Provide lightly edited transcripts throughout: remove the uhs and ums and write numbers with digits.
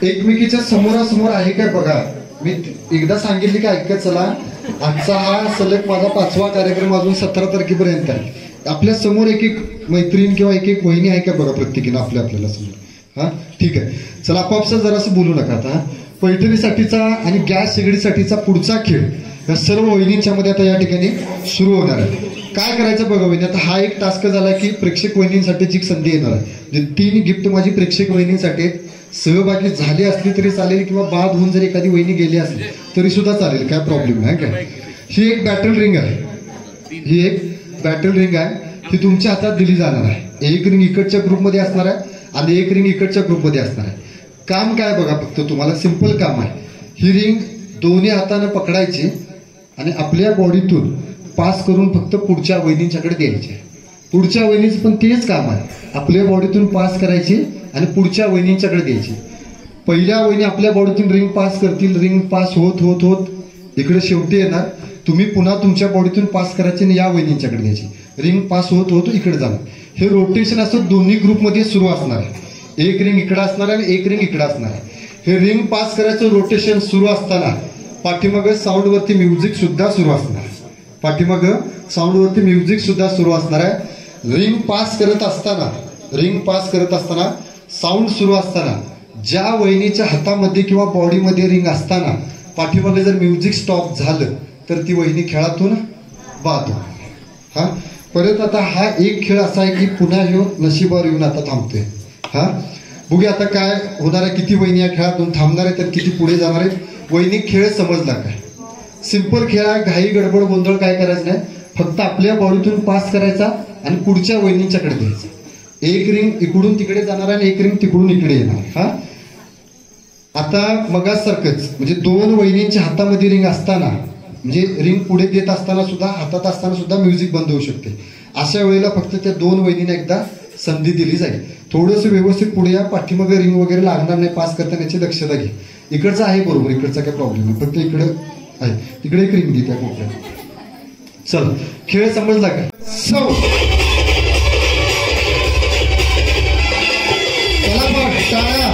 एकमेकीच्या समोरासमोर आहे काय बघा. मी एकदा सांगितले की ऐकत चला, आजचा हा सलग माझा 5वा कार्यक्रम अजून 17 तारखेपर्यंत आहे. आपल्या समोर एक एक मैत्रीण किंवा एक एक वहिनी आहे का बघा प्रत्येकीनं आपल्याला समोर. हा ठीक आहे, चला आपापसात जरासं बोलू नका आता. पैठणीसाठीचा आणि गॅस शेगडीसाठीचा पुढचा खेळ या सर्व वहिनींच्या मध्ये आता या ठिकाणी सुरू होणार आहे. काय करायचं बघा वहिनी, आता हा एक टास्क झाला की प्रेक्षक वहिनींसाठीची एक संधी येणार आहे. म्हणजे 3 गिफ्ट माझी प्रेक्षक वहिनींसाठी सहभागी झाली असली तरी चालेल किंवा बाद होऊन जर एखादी वहिनी गेली असली तरी सुद्धा चालेल, काय प्रॉब्लेम नाही काय. ही एक बॅटल रिंग आहे, ही एक बॅटल रिंग आहे, ही तुमच्या हातात दिली जाणार आहे. एक रिंग इकडच्या ग्रुपमध्ये असणार आहे आणि एक रिंग इकडच्या ग्रुपमध्ये असणार आहे. काम काय बघा, फक्त तुम्हाला सिंपल काम आहे. ही रिंग दोन्ही हाताने पकडायची आणि आपल्या बॉडीतून पास करून फक्त पुढच्या वहिनींच्याकडे द्यायची. पुढच्या वहिनीचं पण तेच काम आहे, आपल्या बॉडीतून पास करायची आणि पुढच्या वहिनींच्याकडे द्यायची. पहिल्या वहिनी आपल्या बॉडीतून रिंग पास करतील, रिंग पास होत होत होत इकडे शेवटी येणार, तुम्ही पुन्हा तुमच्या बॉडीतून पास करायची आणि या वहिनींच्याकडे द्यायची. रिंग पास होत होत इकडे जाणार. हे रोटेशन असं दोन्ही ग्रुपमध्ये सुरू असणार आहे. एक रिंग इकडे असणार आहे आणि एक रिंग इकडे असणार आहे. हे रिंग पास करायचं रोटेशन सुरू असताना पाठीमागं साऊंडवरती म्युझिक सुद्धा सुरू असणार आहे. पाठीमागं साऊंडवरती म्युझिक सुद्धा सुरू असणार आहे. रिंग पास करत असताना साऊंड सुरू असताना ज्या वहिनीच्या हातामध्ये किंवा बॉडीमध्ये रिंग असताना पाठीमागे जर म्युझिक स्टॉप झालं तर ती वहिनी खेळातून बाद होणार. हा परत आता हा एक खेळ असा आहे की पुन्हा ह्यो नशिबावर येऊन आता थांबतोय. हा बघूया आता काय होणार आहे, किती वहिनी या खेळातून थांबणार आहे तर किती पुढे जाणार आहे. वहिनी खेळ समजला काय, सिंपल खेळ आहे. घाई गडबड गोंधळ काय करायचं नाही, फक्त आपल्या बॉडीतून पास करायचा आणि पुढच्या वहिनींच्याकडे द्यायचा. एक रिंग इकडून तिकडे जाणार आणि एक रिंग तिकडून इकडे येणार. हा आता मगासारखंच म्हणजे 2 वहिनींच्या हातामध्ये रिंग असताना म्हणजे रिंग पुढे देत असताना सुद्धा हातात असताना सुद्धा म्युझिक बंद होऊ शकते. अशा वेळेला फक्त त्या 2 वहिनींना एकदा संधी दिली जाईल. थोडंसं व्यवस्थित पुढे या, पाठीमागे रिंग वगैरे लागणार नाही पास करताना याची दक्षता घे. इकडचं आहे बरोबर, इकडचा काय प्रॉब्लेम नाही, फक्त इकडे आहे, तिकडे एक रिंग दे त्या कोपऱ्यात. चल खेळ समजला का. टाळ्या.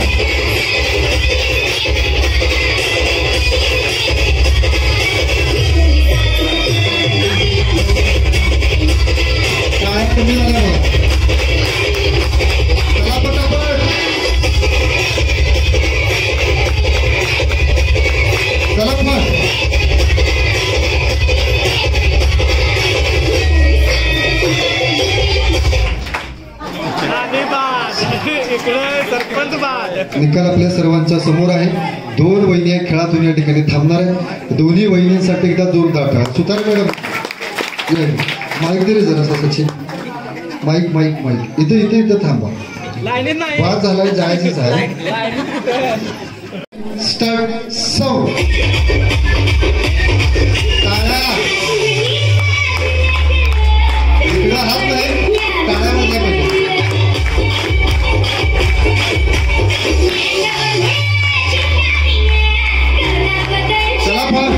टाळ्या कमी झाल्या बघा. चला पटापट. चला मग. निकाल आपल्या सर्वांच्या समोर आहे. 2 वहिनी या खेळातून या ठिकाणी थांबणार आहे. दोन्ही वहिनींसाठी एकदा जोरदार टाळ्या. सुतार मॅडम माईक दे रे जरा सचिन. माईक माईक माईक इथे इथे इथे थांबा. वाद झालाय, जायचंच आहे. स्टार्ट. टाळ्या. इकडं हात नाही, टाळ्या म्हणल्या पाहिजे. चला पण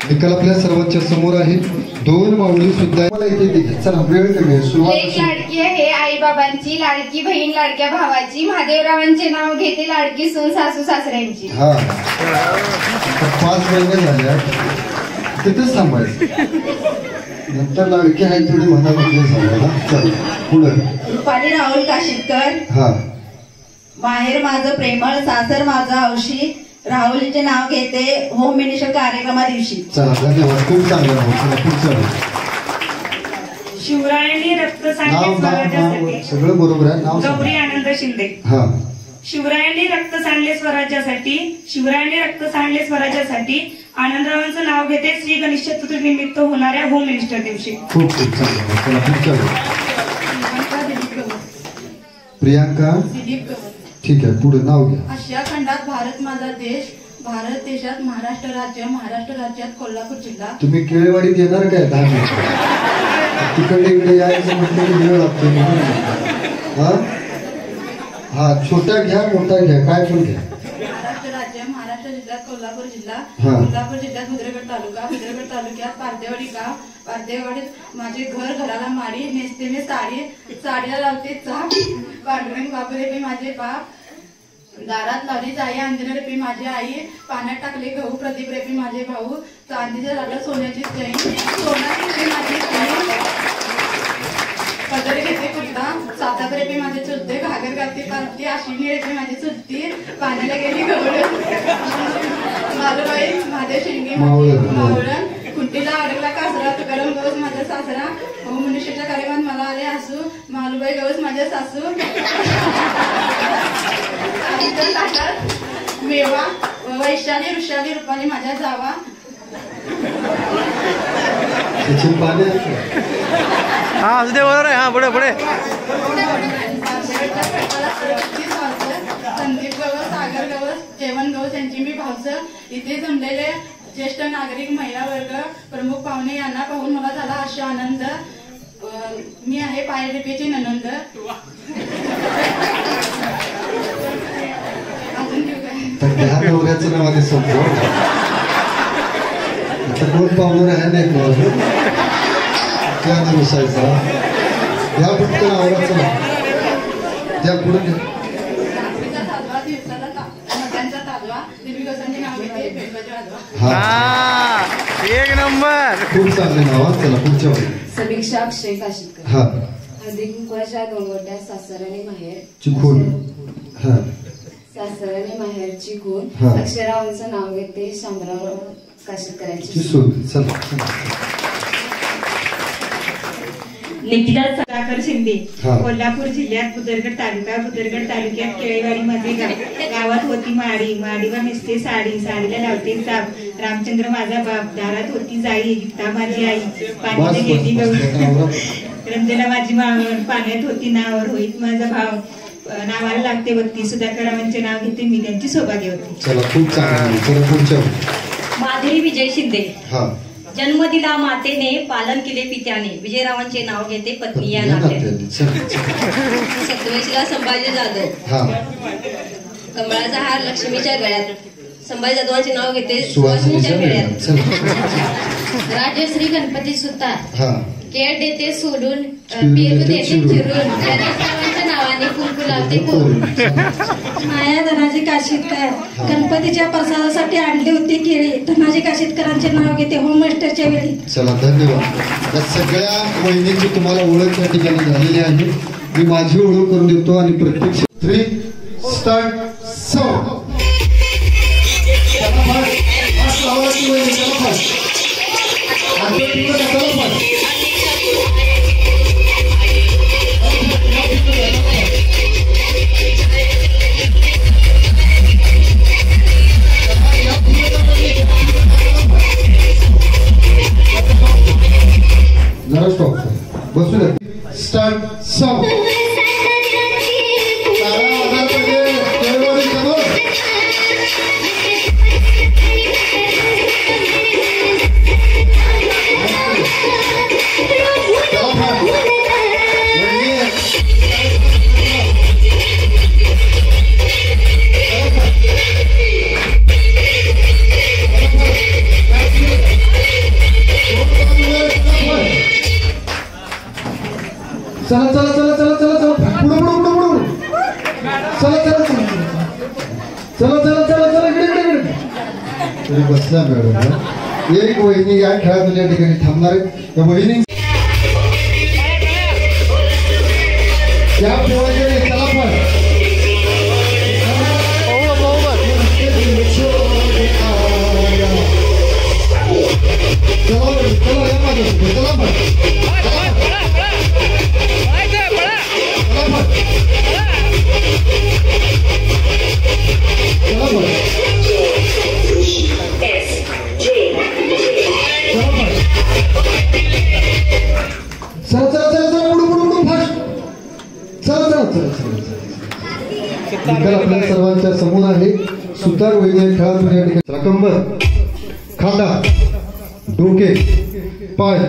निकाल आपल्या सर्वांच्या समोर आहे. 2 माऊली सुद्धा मला इथे. चला वेळ कमी आहे. सुरुवात. एक लाडकी आहे आई बाबांची, लाडकी बहीण लाडक्या भावाची, महादेवरावांचे नाव घेते लाडकी सून सासू सासऱ्यांची. हा 5 महिने झाले तिथेच थांबायचं. नंतर लाडकी आहे थोडी म्हणा झालं. चल पुढे. रुपाली राहुल काशीदकर. हा माहेर माझं प्रेमळ, सासर माझं हौशी, राहुलचे नाव घेते होम मिनिस्टर कार्यक्रमा दिवशी. चला धन्यवाद, खूप चांगलं. पुढचं शिवरायांनी रक्त सांडले सगळं बरोबर आहे. नाव गौरी आनंद शिंदे. हा शिवरायांनी रक्त सांडले स्वराज्यासाठी, शिवरायांनी रक्त सांडले स्वराज्यासाठी, आनंदरावांचं नाव घेते श्री गणेश चतुर्थी निमित्त होणाऱ्या होम मिनिस्टर दिवशी. खूप खूप चांगलं. चला पुढचं. प्रियांका. ठीक आहे, पुढे नाव घ्या. आशिया खंडात भारत माझा देश, भारत देशात महाराष्ट्र राज्य, महाराष्ट्र राज्यात कोल्हापूर जिल्हा. तुम्ही केळेवाडीत येणार काय 10 मिनिट तिकडे इकडे यायचं म्हटलं की वेळ लागतो. हा छोटा घ्या मोठा घ्या काय पण घ्या. महाराष्ट्र राज्य, महाराष्ट्र जिल्ह्यात कोल्हापूर जिल्हा, हा. कोल्हापूर जिल्ह्यात मुद्रगड तालुका, मुद्रगड तालुक्यात पारदेवाडी गाव, पारदेवाडीत माझे घर, घराला माडी, नेसते मी साडी, साडीला लावते चाप, पांडुरंग बाबू रे माझे बाप, दारात लावली जाई, अंजनी रेपी माझी आई, पाण्यात टाकले गहू, प्रदीप रेपी माझे भाऊ, चांदीच्या झाडाला सोन्याची चैन, सोनाची रेपी माझी चैन, पदर घेते कुर्ता, साताप रेपी माझे चुलते, घागर घालते पालती, अश्विनी रेपी माझी चुलती, पाण्याला गेली गवळण, मालूबाई माझे शिंगे मावळण, खुंटीला अडकला कासरा, तुकाराम गवस माझा सासरा, मनुष्याच्या कार्यक्रमात मला आले हसू, मालूबाई गवस माझ्या सासू, मेवा, वैशाली, ऋषाली, रुपाली माझ्या जावा, हा असू दे बरोबर आहे. हा पुढे पुढे संदीप गवस, सागर गवस, जेवण गवस यांची मी भावच. इथे जमलेले ज्येष्ठ नागरिक, महिला वर्ग, प्रमुख पाहुणे यांना पाहून मला झाला हर्ष आनंद. मी आहे पायरेपेची ननंद. अजून देऊ काय? त्या नवऱ्याचं नाव आधी संपव. आता कोण पाहुणं आहे नाही त्या नसायचा या फक्त नावराचं नाव त्या पुढे रात्रीचा ताजवा, दिवसाला मध्यांचा ताजवा, देवी गसांची नाव घेते, पेटवाचे वाजवा. हा एक नंबर. खूप चांगले नाव. चला पुढच्या वेळी समीक्षा अक्षय काशीकर. हा हळदी कुंकवाच्या दोंगोट्या, सासर आणि माहेर चिखून. हा सासर आणि माहेर चिखून. हा. अक्षरावांचं नाव घेते, शामराव काशीकरांची चिसून. चला निकिता सुधाकर शिंदे, हा. कोल्हापूर जिल्ह्यात बुदरगड तालुका, बुदरगड तालुक्यात केळेवाडी मध्ये गावात होती माडी, माडीवर नेसते साडी, साडीला लावते चाप, रामचंद्र माझा बाप, दारात होती जाई, गीता माझी आई, पाण्याने गेली गहू, रंजना माझी मावण, पाण्यात होती नावर, होईत माझा भाव, नावाला लागते वक्ती, सुधाकरावांचे नाव घेते मी, त्यांची सौभाग्य होती. चला खूप चांगले. चला पुढच्या माधुरी विजय शिंदे. हा जन्म दिला मातेने, पालन केले पित्याने, विजयरावांचे नाव घेते पत्नी या नात्याने. सत्तमेशीला संभाजी जाधव. हा कमळाचा हार लक्ष्मीच्या गळ्यात, संभाजी जाधवांचे नाव घेते सुवासिनीच्या गळ्यात. चला. राजश्री गणपती सुतार. हा केळ देते सोडून, पेरू देते चिरून, गणेशरावांच्या नावाने कुंकू लावते कोरून. माया धनाजी काशीदकर. गणपतीच्या प्रसादासाठी आणली होती केळी, धनाजी काशीदकरांचे नाव घेते होममास्टरच्या वेळी. चला धन्यवाद. या सगळ्या वहिनींची तुम्हाला ओळख या ठिकाणी झालेली आहे. मी माझी ओळख करून देतो आणि प्रत्येक 3 स्टार्ट सो जरा स्टॉप बसू दे. Start song. चला चला चला चला चला चला पुढे पुढे पुढे पुढे चला चला चला चला चला चला चला इकडे इकडे इकडे तरी बसला मॅडम. एक वहिनी या खेळात या ठिकाणी थांबणार आहे. त्या वहिनी त्या पोळ्याकडे चला पण चला या माझ्या चला पण चला चला चला चला पुढे पुढे पुढे फास्ट. चला चला चला चला चला. आपल्या सर्वांच्या समोर आहे सुतार वैद्य खेळात या ठिकाणी. कंबर, खांदा, डोके, पाय.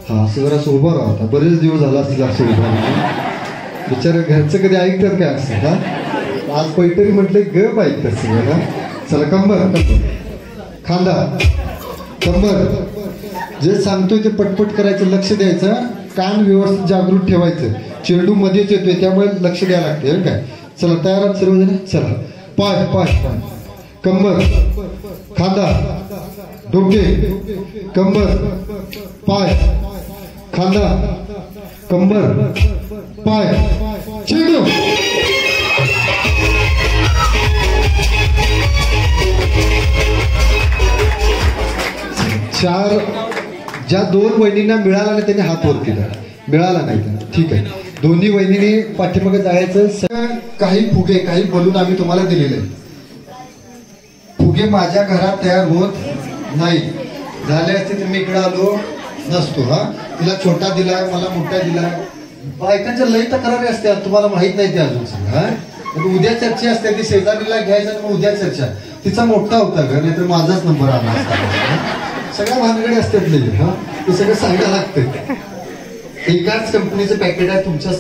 हा असं जरा उभा राहता. बरेच दिवस झाला असतील असं उभा बिचारे घरचं कधी ऐकतात काय असं. हा आज पैठणी म्हटलं गप ऐकतात सगळं. चला कंबर, खांदा, कंबर. जे सांगतोय ते पटपट करायचं, लक्ष द्यायचं, कान व्यवस्थित जागृत ठेवायचं. चेंडू मध्येच येतोय त्यामुळे लक्ष द्यायला लागते काय. चला तयार आहात सर्वजण. चला पाय पाय पाय, कंबर, खांदा, डोके, कंबर, पाय, खांदा, कंबर, पाय, चेंडू. चार. ज्या 2 वहिनींना मिळाला नाही त्यांनी हात वर केला, मिळाला नाही त्यांना. ठीक आहे, दोन्ही वहिनीने पाठीमागे जायचं. काही फुगे, काही बलून आम्ही तुम्हाला दिलेले. फुगे माझ्या घरात तयार होत नाही. झाले असते तर मी इकडे आलो नसतो. हा, तिला छोटा दिलाय, मला मोठा दिलाय. बायकांच्या लई तक्रारी असतात, तुम्हाला माहित नाही ते अजून सगळं. हा, उद्या चर्चा असते, ती शेजारीला घ्यायचं मग उद्या चर्चा. तिचा मोठा होता घर, नाही तर माझाच नंबर आला असता. सगळ्या भानगडी असतात लई. हा, ते सगळं सांगायला लागतं. एकाच कंपनीचं पॅकेट आहे तुमच्या.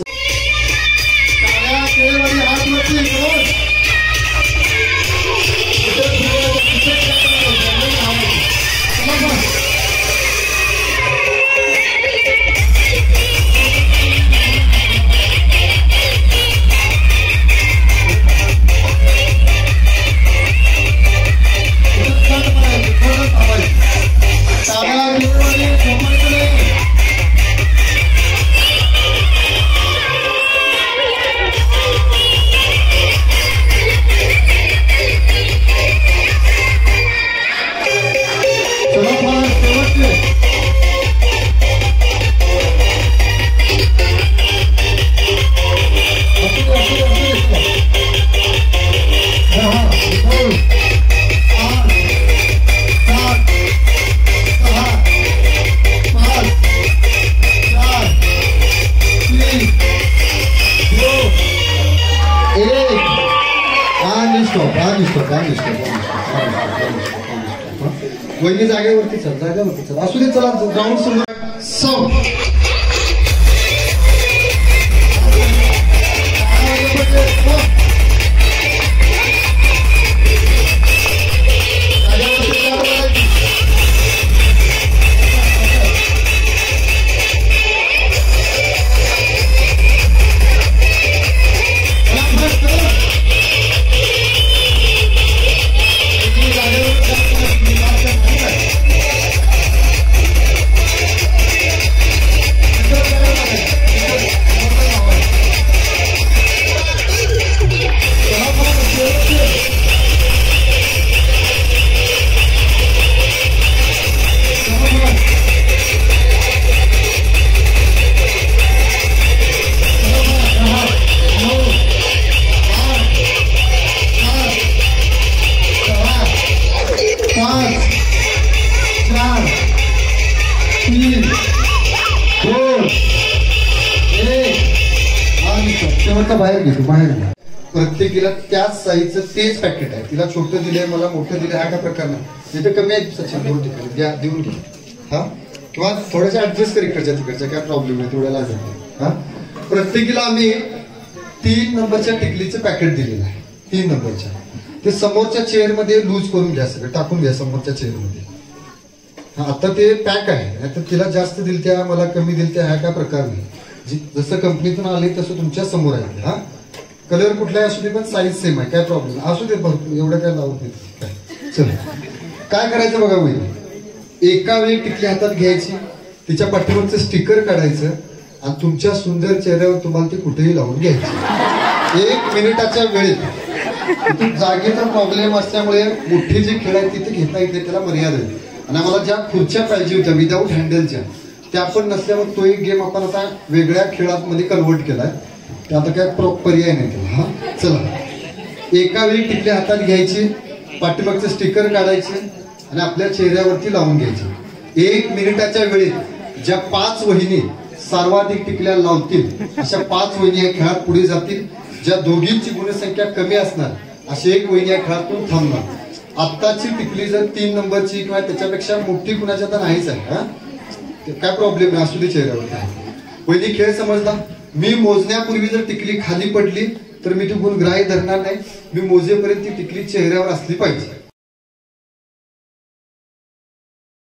वहिनी जागेवरती चल, जागेवरती चल. असू दे, चला ग्राउंड सुरू. सौ बाहेर घेतो, बाहेर घ्या. प्रत्येकीला त्याच साईजचं तेच पॅकेट आहे. तिला छोटं दिलंय, मला मोठं दिलंय, हा का प्रकार नाही. तिथे कमी आहे सचिन, घ्या, देऊन घ्या. हा, किंवा थोड्याशा ऍडजस्ट कर इकडच्या तिकडच्या, काय प्रॉब्लेम नाही, तेवढ्या लागत नाही. हा, प्रत्येकीला आम्ही 3 नंबरच्या टिकलीचं पॅकेट दिलेलं आहे. 3 नंबरच्या. ते समोरच्या चेअर मध्ये लूज करून घ्या, सगळं टाकून घ्या समोरच्या चेअर मध्ये. हा, आता ते पॅक आहे. आता तिला जास्त दिलत्या, मला कमी दिलत्या, हा काय प्रकार नाही. जसं कंपनीतून आले तसं तुमच्या समोर आहे. हा, कलर कुठलाही असू दे, पण साईज सेम आहे, काय प्रॉब्लेम असू दे, भरपूर एवढं काय लावत नाही. चल, काय करायचं बघा, वहिनी एका वेळी टिकली हातात घ्यायची, तिच्या पाठीवरचं स्टिकर काढायचं आणि तुमच्या सुंदर चेहऱ्यावर तुम्हाला ते कुठेही लावून घ्यायचं 1 मिनिटाच्या वेळेत. जागेचा प्रॉब्लेम असल्यामुळे मोठी जी खेळ आहे तिथे घेता येते, त्याला मर्यादा आहे. आणि आम्हाला ज्या खुर्च्या पाहिजे होत्या विदाऊट हँडलच्या, त्या पण नसल्यामुळे तो एक गेम आपण आता वेगळ्या खेळामध्ये कन्वर्ट केलाय. ते आता काय पर्याय नाही त्याला. हा, चला, एका वेळी टिकली हातात घ्यायची, पाठीमागचं स्टिकर काढायचे आणि आपल्या चेहऱ्यावरती लावून घ्यायचे. 1 मिनिटाच्या वेळेत ज्या 5 वहिनी सर्वाधिक टिकल्या लावतील अशा 5 वहिनी या खेळात पुढे जातील. ज्या दोघींची गुणसंख्या कमी असणार अशी 1 वहिनी या खेळातून थांबणार. आत्ताची टिकली जर 3 नंबरची किंवा त्याच्यापेक्षा मोठी कुणाच्या तर नाहीच आहे. हा, काय प्रॉब्लेम नाही, असू दे चेहऱ्यावर. पहिली खेळ समजला. मी मोजण्यापूर्वी जर टिकली खाली पडली तर मी ती गुण ग्राह्य धरणार नाही. मी मोजेपर्यंत ती टिकली चेहऱ्यावर असली पाहिजे.